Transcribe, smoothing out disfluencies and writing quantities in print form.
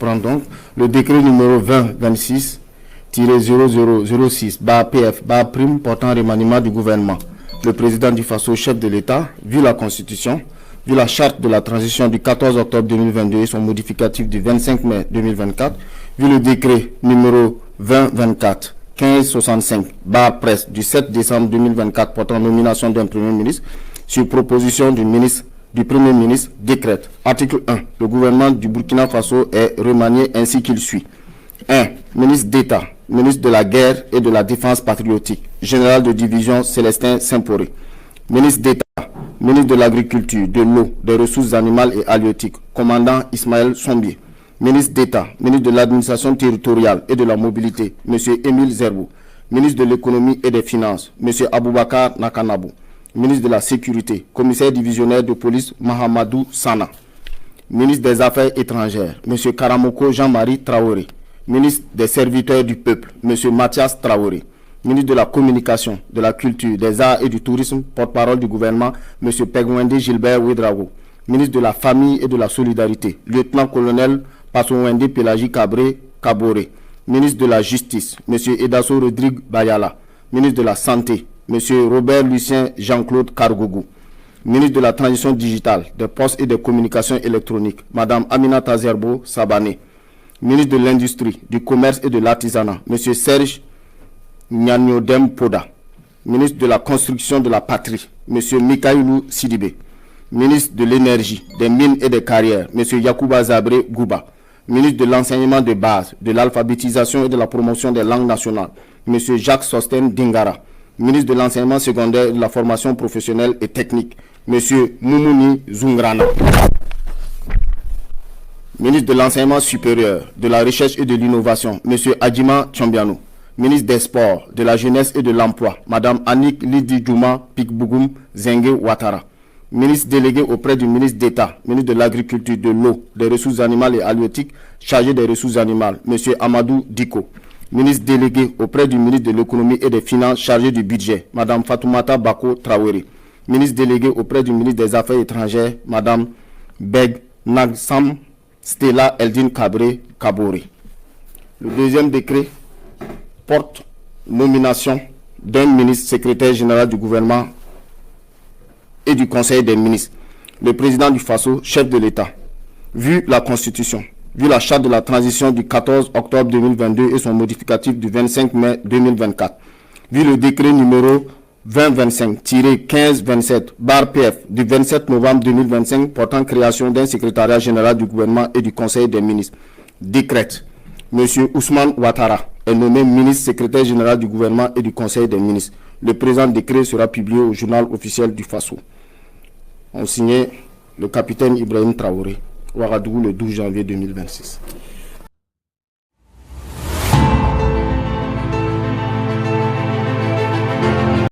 reprends donc. Le décret numéro 2026-0006-PF-prime portant remaniement du gouvernement. Le président du Faso, chef de l'État, vu la Constitution, vu la charte de la transition du 14 octobre 2022 et son modificatif du 25 mai 2024, vu le décret numéro 2024-1565-presse du 7 décembre 2024 portant nomination d'un Premier ministre, sur proposition du Premier ministre, décrète. Article 1. Le gouvernement du Burkina Faso est remanié ainsi qu'il suit. 1. Ministre d'État, ministre de la Guerre et de la Défense patriotique, général de division Célestin Saint-Poré. Ministre d'État, ministre de l'Agriculture, de l'Eau, des Ressources animales et halieutiques, commandant Ismaël Sombier. Ministre d'État, ministre de l'Administration territoriale et de la Mobilité, M. Émile Zerbo. Ministre de l'Économie et des Finances, M. Aboubakar Nakanabou. Ministre de la Sécurité, commissaire divisionnaire de police Mahamadou Sana. Ministre des Affaires étrangères, M. Karamoko Jean-Marie Traoré. Ministre des Serviteurs du Peuple, M. Mathias Traoré. Ministre de la Communication, de la Culture, des Arts et du Tourisme, porte-parole du gouvernement, M. Pegwende Gilbert Ouedraogo. Ministre de la Famille et de la Solidarité, lieutenant-colonel Passowende Pelagi Cabré Kaboré. Ministre de la Justice, M. Edasso Rodrigue Bayala. Ministre de la Santé, M. Robert Lucien Jean-Claude Kargougou. Ministre de la Transition digitale, des Postes et des Communications électroniques, Mme Aminata Zerbo Sabané. Ministre de l'Industrie, du Commerce et de l'Artisanat, M. Serge Nyanyodem Poda. Ministre de la Construction de la Patrie, M. Mikaïlou Sidibé. Ministre de l'Énergie, des Mines et des Carrières, M. Yacouba Zabré Gouba. Ministre de l'Enseignement de base, de l'Alphabétisation et de la Promotion des langues nationales, M. Jacques Sosten Dingara. Ministre de l'Enseignement secondaire et de la Formation professionnelle et technique, M. Moumouni Zungrana. Ministre de l'Enseignement supérieur, de la Recherche et de l'Innovation, M. Adjima Tchombiano. Ministre des Sports, de la Jeunesse et de l'Emploi, Mme Annick Lidi Djouma Pikbougoum Zengue Ouattara. Ministre délégué auprès du ministre d'État, ministre de l'Agriculture, de l'Eau, des Ressources animales et halieutiques, chargé des ressources animales, M. Amadou Diko. Ministre délégué auprès du ministre de l'Économie et des Finances, chargé du budget, Mme Fatoumata Bako Traoré. Ministre délégué auprès du ministre des Affaires étrangères, Mme Beg Nagsam Stella Eldin Kabré Kaboré. Le deuxième décret porte nomination d'un ministre secrétaire général du gouvernement et du Conseil des ministres. Le président du Faso, chef de l'État, vu la Constitution, vu la charte de la transition du 14 octobre 2022 et son modificatif du 25 mai 2024, vu le décret numéro 2025-1527-PF du 27 novembre 2025 portant création d'un secrétariat général du gouvernement et du Conseil des ministres, décrète. M. Ousmane Ouattara est nommé ministre secrétaire général du gouvernement et du Conseil des ministres. Le présent décret sera publié au journal officiel du Faso. On signait le capitaine Ibrahim Traoré, Ouagadougou, le 12 janvier 2026.